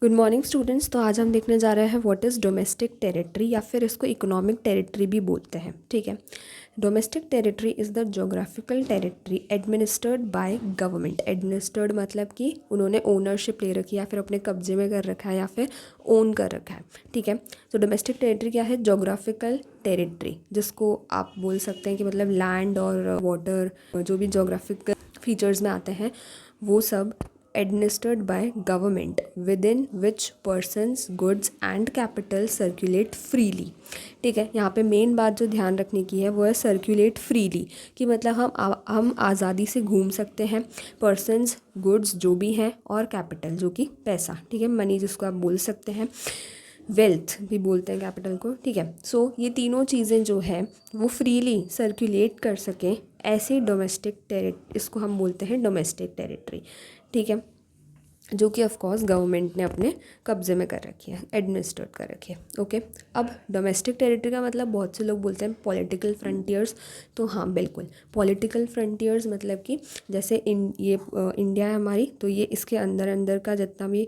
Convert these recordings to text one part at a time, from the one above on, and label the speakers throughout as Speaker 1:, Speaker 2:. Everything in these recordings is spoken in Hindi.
Speaker 1: Good morning students. तो आज हम देखने जा रहे हैं व्हाट इज़ डोमेस्टिक टेरिटरी या फिर इसको इकोनॉमिक टेरिटरी भी बोलते हैं। ठीक है, domestic territory is the geographical territory administered by government. Administered मतलब कि उन्होंने ओनरशिप ले रखी है या फिर अपने कब्जे में कर रखा है या फिर ओन कर रखा है। ठीक है, तो डोमेस्टिक टेरिटरी क्या है? जोग्राफिकल टेरिटरी, जिसको आप बोल सकते हैं कि मतलब लैंड और वाटर जो भी जोग्राफिकल फीचर्स में आते हैं वो सब administered by government within which persons goods and capital circulate freely। ठीक है, यहाँ पे मेन बात जो ध्यान रखने की है वो है सर्कुलेट फ्रीली, कि मतलब हम आज़ादी से घूम सकते हैं। पर्सनस गुड्स जो भी हैं और कैपिटल जो कि पैसा, ठीक है, मनी जिसको आप बोल सकते हैं, वेल्थ भी बोलते हैं कैपिटल को। ठीक है, सो ये तीनों चीज़ें जो है वो फ्रीली सर्कुलेट कर सकें, ऐसे इसको हम बोलते हैं डोमेस्टिक टेरिटरी। ठीक है, जो कि ऑफकोर्स गवर्नमेंट ने अपने कब्जे में कर रखी है, एडमिनिस्ट्रेट कर रखी है। ओके, अब डोमेस्टिक टेरिटरी का मतलब बहुत से लोग बोलते हैं पॉलिटिकल फ्रंटियर्स। तो हाँ बिल्कुल, पॉलिटिकल फ्रंटियर्स मतलब कि जैसे इंडिया है हमारी, तो ये इसके अंदर अंदर का जितना भी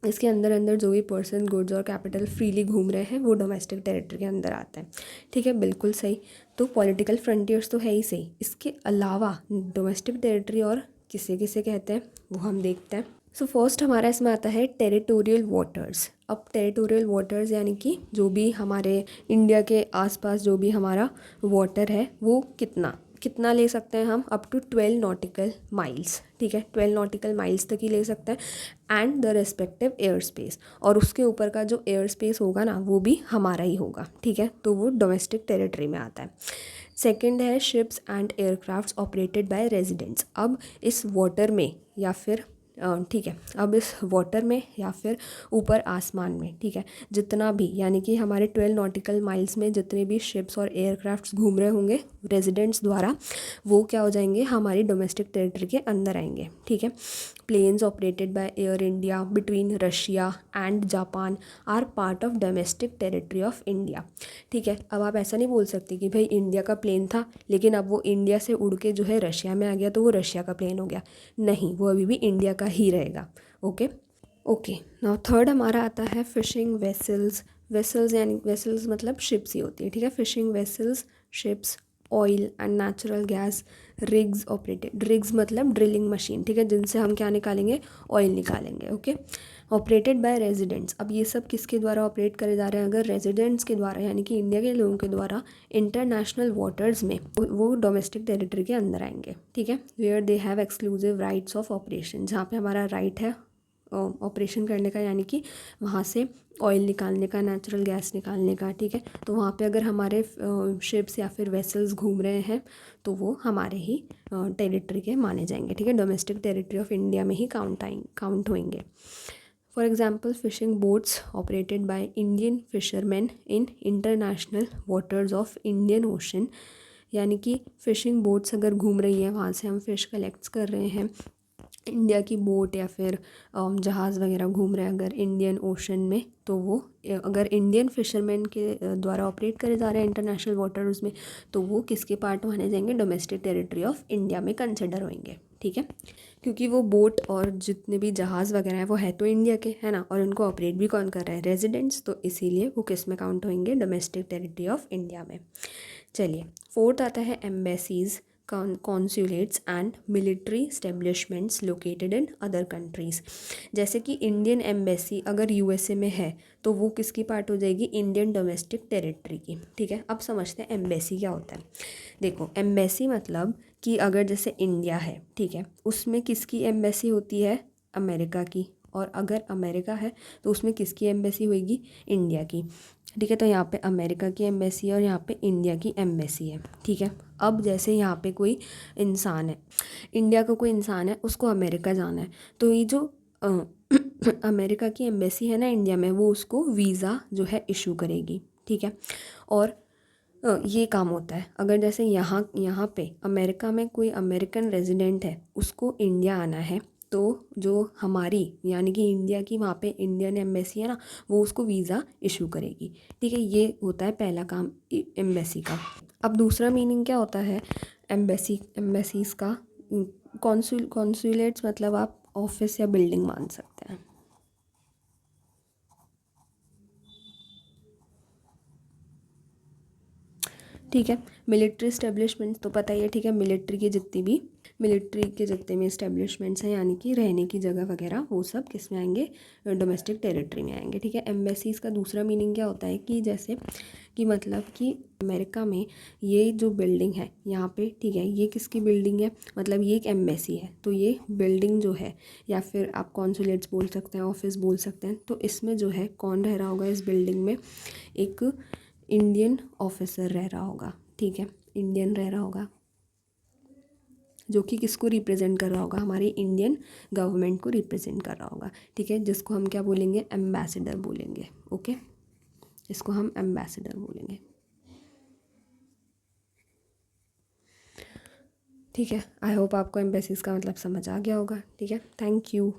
Speaker 1: इसके अंदर अंदर जो भी पर्सन गुड्स और कैपिटल फ्रीली घूम रहे हैं वो डोमेस्टिक टेरिटरी के अंदर आता है। ठीक है, बिल्कुल सही। तो पॉलिटिकल फ्रंटियर्स तो है ही सही, इसके अलावा डोमेस्टिक टेरिटरी और किसे किसे कहते हैं वो हम देखते हैं। सो फर्स्ट हमारा इसमें आता है टेरिटोरियल वाटर्स। अब टेरिटोरियल वाटर्स यानी कि जो भी हमारे इंडिया के आसपास जो भी हमारा वाटर है वो कितना कितना ले सकते हैं हम, अप टू 12 नॉटिकल माइल्स। ठीक है, 12 नॉटिकल माइल्स तक ही ले सकते हैं and the respective air space, और उसके ऊपर का जो एयर स्पेस होगा ना वो भी हमारा ही होगा। ठीक है, तो वो डोमेस्टिक टेरिटरी में आता है। सेकंड है ships and aircrafts operated by residents. अब इस वाटर में या फिर ठीक है, अब इस वाटर में या फिर ऊपर आसमान में, ठीक है, जितना भी यानी कि हमारे 12 नॉटिकल माइल्स में जितने भी शिप्स और एयरक्राफ्ट्स घूम रहे होंगे रेजिडेंट्स द्वारा, वो क्या हो जाएंगे, हमारी डोमेस्टिक टेरिटरी के अंदर आएंगे। ठीक है, planes operated by Air India between Russia and Japan are part of domestic territory of India. ठीक है, अब आप ऐसा नहीं बोल सकते कि भाई इंडिया का प्लेन था लेकिन अब वो इंडिया से उड़ के जो है रशिया में आ गया तो वो रशिया का प्लेन हो गया। नहीं, वो अभी भी इंडिया का ही रहेगा। ओके ओके, नाउ थर्ड हमारा आता है फिशिंग वेसल्स। वेसल्स यानी वेसल्स मतलब शिप्स ही होती है। ठीक है, fishing vessels, ships, oil and natural gas rigs operated. Rigs मतलब ड्रिलिंग मशीन, ठीक है, जिनसे हम क्या निकालेंगे, ऑयल निकालेंगे। Okay, operated by residents. अब ये सब किसके द्वारा ऑपरेट करे जा रहे हैं? अगर रेजिडेंट्स के द्वारा यानी कि इंडिया के लोगों के द्वारा इंटरनेशनल वाटर्स में, वो डोमेस्टिक टेरिटरी के अंदर आएंगे। ठीक है, where they have exclusive rights of operation, जहाँ पे हमारा राइट है ऑपरेशन करने का, यानी कि वहाँ से ऑयल निकालने का, नेचुरल गैस निकालने का। ठीक है, तो वहाँ पे अगर हमारे शिप्स या फिर वेसल्स घूम रहे हैं तो वो हमारे ही टेरिटरी के माने जाएंगे। ठीक है, डोमेस्टिक टेरिटरी ऑफ इंडिया में ही काउंट होंगे। For example fishing boats operated by Indian fisherman in international waters of Indian ocean, यानी कि फ़िशिंग बोट्स अगर घूम रही हैं, वहाँ से हम फ़िश कलेक्ट्स कर रहे हैं, इंडिया की बोट या फिर जहाज़ वगैरह घूम रहे हैं अगर इंडियन ओशन में, तो वो अगर इंडियन फिशरमैन के द्वारा ऑपरेट करे जा रहे हैं इंटरनेशनल वाटर्स में, तो वो किसके पार्ट माने जाएंगे, डोमेस्टिक टेरिटरी ऑफ इंडिया में कंसिडर होंगे। ठीक है, क्योंकि वो बोट और जितने भी जहाज़ वगैरह हैं वो है तो इंडिया के, है ना, और इनको ऑपरेट भी कौन कर रहा है, रेजिडेंट्स, तो इसीलिए वो किस में काउंट होंगे, डोमेस्टिक टेरिटरी ऑफ इंडिया में। चलिए, फोर्थ आता है embassies, consulates and military establishments located in other countries. जैसे कि इंडियन एम्बेसी अगर यूएसए में है तो वो किसकी पार्ट हो जाएगी, इंडियन डोमेस्टिक टेरिटरी की। ठीक है, अब समझते हैं एम्बेसी क्या होता है। देखो, एम्बेसी मतलब कि अगर जैसे इंडिया है, ठीक है, उसमें किसकी एम्बेसी होती है, अमेरिका की, और अगर अमेरिका है तो उसमें किसकी एम्बेसी होगी, इंडिया की। ठीक है, तो यहाँ पे अमेरिका की एम्बेसी है और यहाँ पे इंडिया की एम्बेसी है। ठीक है, अब जैसे यहाँ पे कोई इंसान है, इंडिया का कोई इंसान है, उसको अमेरिका जाना है, तो ये जो अमेरिका की एम्बेसी है ना इंडिया में, वो उसको वीज़ा जो है इशू करेगी। ठीक है, और ये काम होता है अगर जैसे यहाँ यहाँ पे अमेरिका में कोई अमेरिकन रेजिडेंट है, उसको इंडिया आना है, तो जो हमारी यानी कि इंडिया की वहाँ पे इंडियन एम्बेसी है ना, वो उसको वीज़ा इशू करेगी। ठीक है, ये होता है पहला काम एम्बेसी का। अब दूसरा मीनिंग क्या होता है एम्बेसीज का, कॉन्सुलेट्स मतलब आप ऑफिस या बिल्डिंग मान सकते हैं। ठीक है। मिलिट्री इस्टेब्लिशमेंट्स तो पता ही है, ठीक है, मिलिट्री के जितने भी इस्टेब्लिशमेंट्स हैं यानी कि रहने की जगह वगैरह, वो सब किस में आएंगे, डोमेस्टिक टेरिटरी में आएंगे। ठीक है। एम्बेसीज़ का दूसरा मीनिंग क्या होता है कि जैसे कि मतलब कि अमेरिका में ये जो बिल्डिंग है यहाँ पे, ठीक है, ये किसकी बिल्डिंग है, मतलब ये एक एम्बेसी है, तो ये बिल्डिंग जो है, या फिर आप कॉन्सुलेट्स बोल सकते हैं, ऑफिस बोल सकते हैं, तो इसमें जो है कौन रह रहा होगा इस बिल्डिंग में, एक इंडियन ऑफिसर रह रहा होगा। ठीक है, इंडियन रह रहा होगा, जो कि किसको रिप्रेजेंट कर रहा होगा, हमारी इंडियन गवर्नमेंट को रिप्रेजेंट कर रहा होगा। ठीक है, जिसको हम क्या बोलेंगे, एम्बेसडर बोलेंगे। ओके, इसको हम एम्बेसडर बोलेंगे। ठीक है, आई होप आपको एम्बेसीज का मतलब समझ आ गया होगा। ठीक है, थैंक यू।